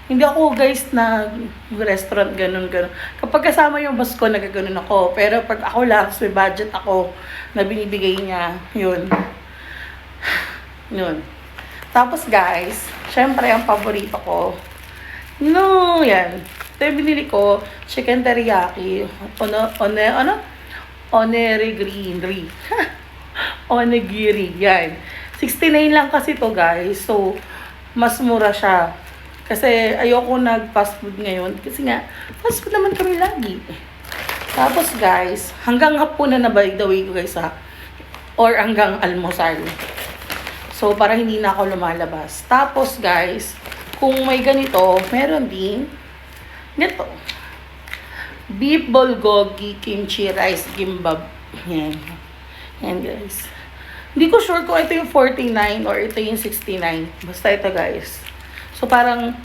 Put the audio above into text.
Hindi ako guys na restaurant ganun. Kapag kasama yung boss ko, nagaganon ako. Pero pag ako lang, may budget ako na binibigay niya, yun. Yun. Tapos guys, syempre ang paborito ko, no, yan. Ito yung binili ko, chicken teriyaki, onigiri. Onigiri, yan. 69 lang kasi to guys, so mas mura siya. Kasi ayoko nag-fast food ngayon. Kasi nga, fast food naman kami lagi. Tapos guys, hanggang hapunan na by the way guys ha. Or hanggang almusal. So, para hindi na ako lumalabas. Tapos guys, kung may ganito, meron din ganito. Beef bulgogi kimchi rice gimbap. Yan. Yan guys. Hindi ko sure kung ito yung 49 or ito yung 69. Basta ito guys. So, parang